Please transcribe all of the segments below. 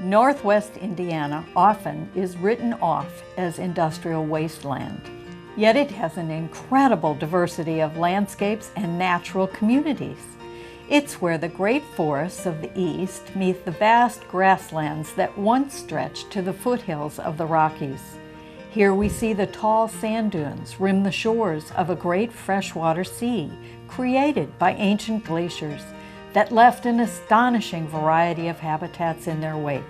Northwest Indiana often is written off as industrial wasteland. Yet it has an incredible diversity of landscapes and natural communities. It's where the great forests of the east meet the vast grasslands that once stretched to the foothills of the Rockies. Here we see the tall sand dunes rim the shores of a great freshwater sea created by ancient glaciers that left an astonishing variety of habitats in their wake.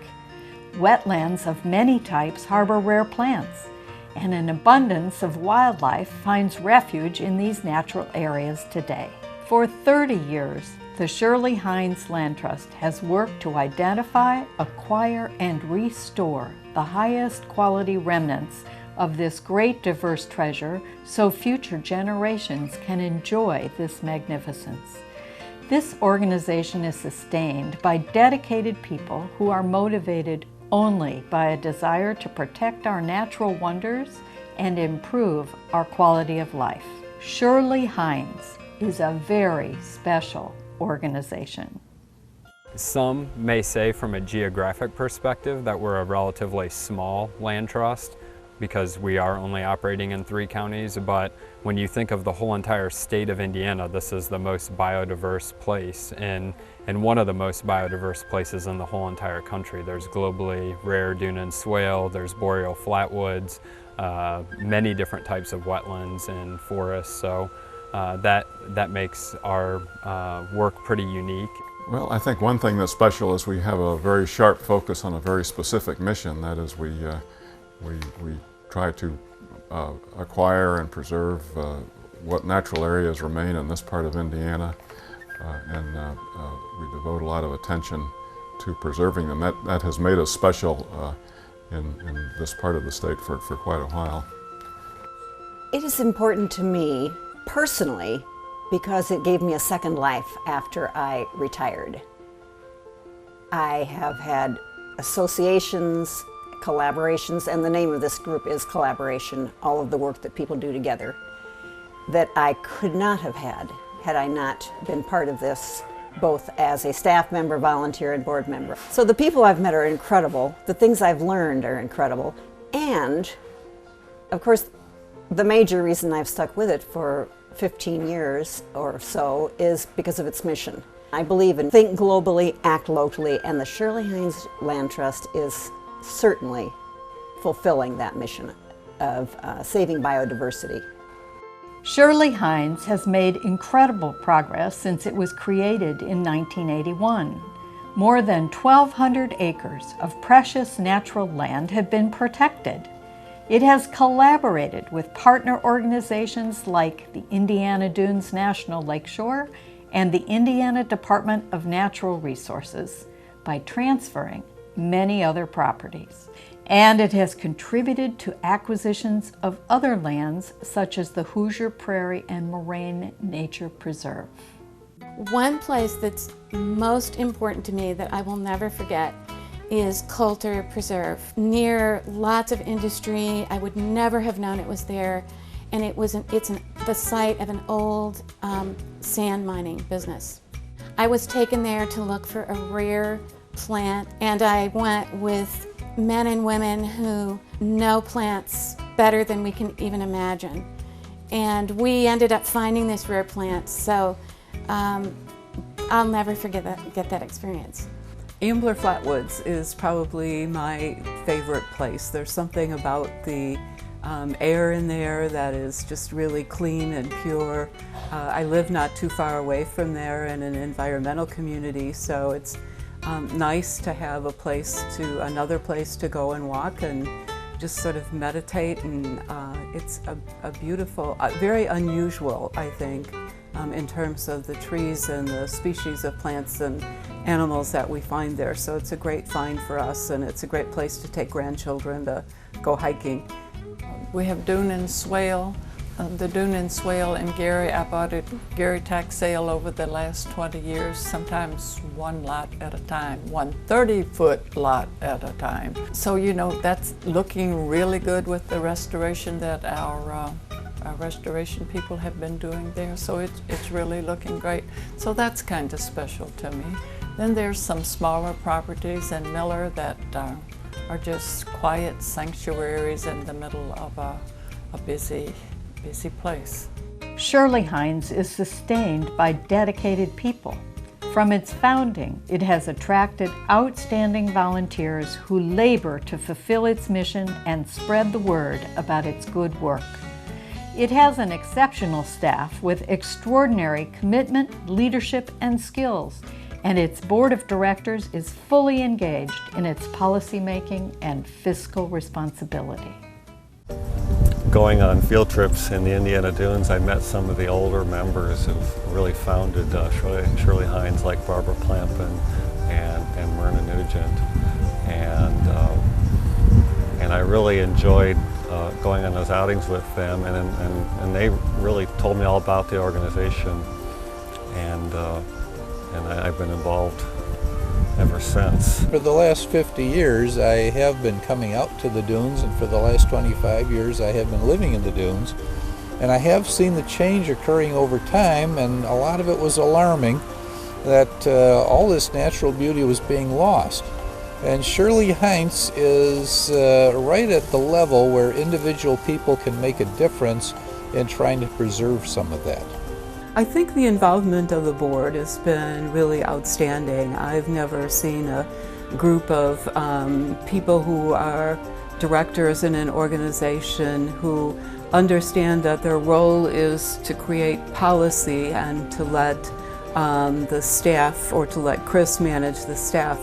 Wetlands of many types harbor rare plants, and an abundance of wildlife finds refuge in these natural areas today. For 30 years, the Shirley Heinze Land Trust has worked to identify, acquire, and restore the highest quality remnants of this great diverse treasure so future generations can enjoy this magnificence. This organization is sustained by dedicated people who are motivated only by a desire to protect our natural wonders and improve our quality of life. Shirley Heinze is a very special organization. Some may say from a geographic perspective that we're a relatively small land trust because we are only operating in 3 counties, but when you think of the whole entire state of Indiana, this is the most biodiverse place and one of the most biodiverse places in the whole entire country. There's globally rare dune and swale, there's boreal flatwoods, many different types of wetlands and forests, so that makes our work pretty unique. Well, I think one thing that's special is we have a very sharp focus on a very specific mission. That is, we try to acquire and preserve what natural areas remain in this part of Indiana, and we devote a lot of attention to preserving them. That has made us special in this part of the state for quite a while. It is important to me personally because it gave me a second life after I retired. I have had associations, collaborations, and the name of this group is Collaboration, all of the work that people do together, that I could not have had I not been part of this, both as a staff member, volunteer, and board member. So the people I've met are incredible, the things I've learned are incredible, and of course the major reason I've stuck with it for 15 years or so is because of its mission. I believe in think globally, act locally, and the Shirley Heinze Land Trust is certainly fulfilling that mission of saving biodiversity. Shirley Heinze has made incredible progress since it was created in 1981. More than 1,200 acres of precious natural land have been protected. It has collaborated with partner organizations like the Indiana Dunes National Lakeshore and the Indiana Department of Natural Resources by transferring many other properties. And it has contributed to acquisitions of other lands such as the Hoosier Prairie and Moraine Nature Preserve. One place that's most important to me that I will never forget is Coulter Preserve. Near lots of industry, I would never have known it was there, and it's the site of an old sand mining business. I was taken there to look for a rare plant, and I went with men and women who know plants better than we can even imagine. And we ended up finding this rare plant, so I'll never forget that experience. Ambler Flatwoods is probably my favorite place. There's something about the air in there that is just really clean and pure. I live not too far away from there in an environmental community, so it's nice to have another place to go and walk and just sort of meditate, and it's a beautiful, very unusual, I think, in terms of the trees and the species of plants and animals that we find there. So it's a great find for us, and it's a great place to take grandchildren to go hiking. We have dune and swale. The dune and swale in Gary, I bought it Gary tax sale over the last 20 years, sometimes one lot at a time, one 30-foot lot at a time. So, you know, that's looking really good with the restoration that our restoration people have been doing there. So it's really looking great. So that's kind of special to me. Then there's some smaller properties in Miller that are just quiet sanctuaries in the middle of a busy place. Shirley Heinze is sustained by dedicated people. From its founding, it has attracted outstanding volunteers who labor to fulfill its mission and spread the word about its good work. It has an exceptional staff with extraordinary commitment, leadership, and skills, and its board of directors is fully engaged in its policymaking and fiscal responsibility. Going on field trips in the Indiana Dunes, I met some of the older members who've really founded Shirley Heinze, like Barbara Plampin and Myrna Nugent, and I really enjoyed going on those outings with them, and they really told me all about the organization, and I've been involved ever since. For the last 50 years I have been coming out to the dunes, and for the last 25 years I have been living in the dunes, and I have seen the change occurring over time, and a lot of it was alarming that all this natural beauty was being lost. And Shirley Heinze is right at the level where individual people can make a difference in trying to preserve some of that. I think the involvement of the board has been really outstanding. I've never seen a group of people who are directors in an organization who understand that their role is to create policy and to let the staff, or to let Chris manage the staff,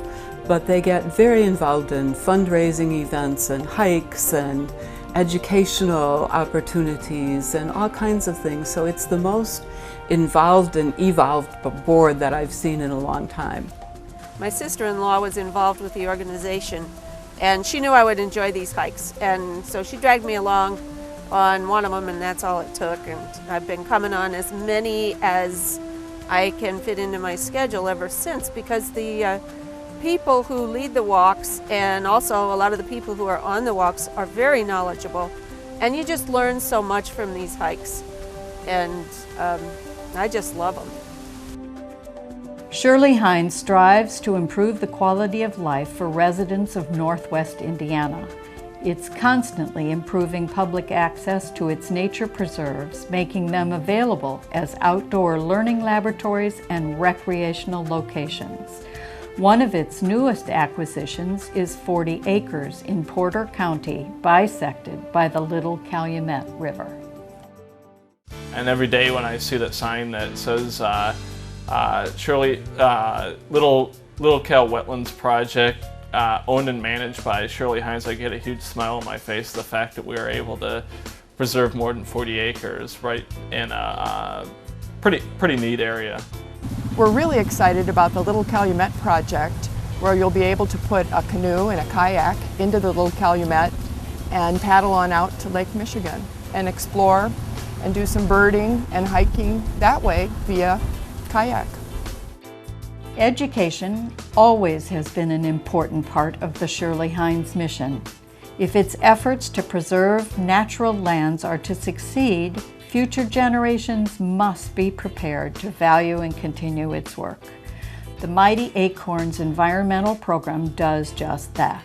but they get very involved in fundraising events and hikes and educational opportunities and all kinds of things. So it's the most involved and evolved board that I've seen in a long time. My sister-in-law was involved with the organization, and she knew I would enjoy these hikes, and so she dragged me along on one of them, and that's all it took. And I've been coming on as many as I can fit into my schedule ever since, because the people who lead the walks, and also a lot of the people who are on the walks, are very knowledgeable, and you just learn so much from these hikes, and I just love them. Shirley Heinze strives to improve the quality of life for residents of Northwest Indiana. It's constantly improving public access to its nature preserves, making them available as outdoor learning laboratories and recreational locations. One of its newest acquisitions is 40 acres in Porter County, bisected by the Little Calumet River. And every day when I see that sign that says Shirley Little Cal Wetlands Project, owned and managed by Shirley Heinze, I get a huge smile on my face. The fact that we are able to preserve more than 40 acres right in a pretty neat area. We're really excited about the Little Calumet project, where you'll be able to put a canoe and a kayak into the Little Calumet and paddle on out to Lake Michigan and explore and do some birding and hiking that way via kayak. Education always has been an important part of the Shirley Heinze mission. If its efforts to preserve natural lands are to succeed, future generations must be prepared to value and continue its work. The Mighty Acorns Environmental Program does just that.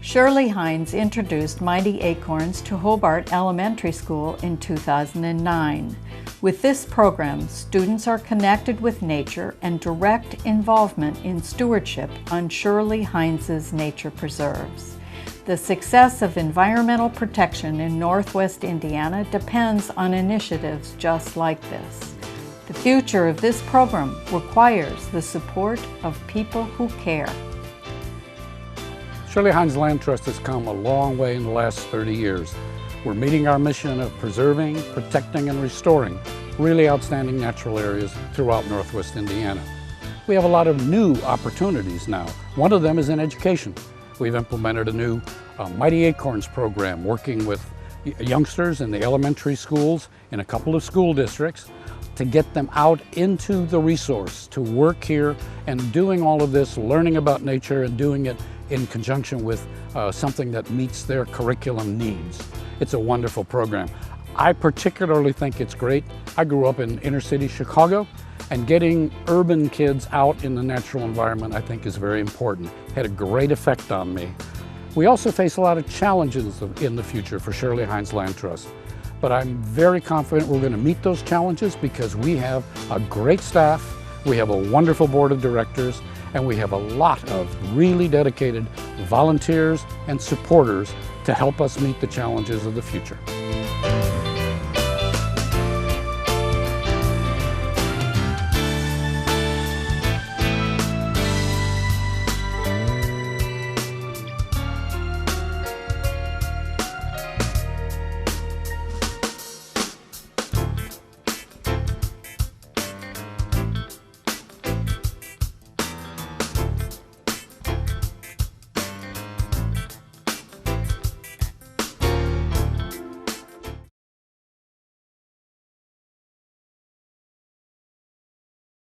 Shirley Heinze introduced Mighty Acorns to Hobart Elementary School in 2009. With this program, students are connected with nature and direct involvement in stewardship on Shirley Heinze's nature preserves. The success of environmental protection in Northwest Indiana depends on initiatives just like this. The future of this program requires the support of people who care. Shirley Heinze Land Trust has come a long way in the last 30 years. We're meeting our mission of preserving, protecting, and restoring really outstanding natural areas throughout Northwest Indiana. We have a lot of new opportunities now. One of them is in education. We've implemented a new Mighty Acorns program, working with youngsters in the elementary schools in a couple of school districts to get them out into the resource, to work here and doing all of this, learning about nature and doing it in conjunction with something that meets their curriculum needs. It's a wonderful program. I particularly think it's great. I grew up in inner city Chicago, And getting urban kids out in the natural environment, I think, is very important. Had a great effect on me. We also face a lot of challenges in the future for Shirley Heinze Land Trust. But I'm very confident we're going to meet those challenges because we have a great staff, we have a wonderful board of directors, and we have a lot of really dedicated volunteers and supporters to help us meet the challenges of the future.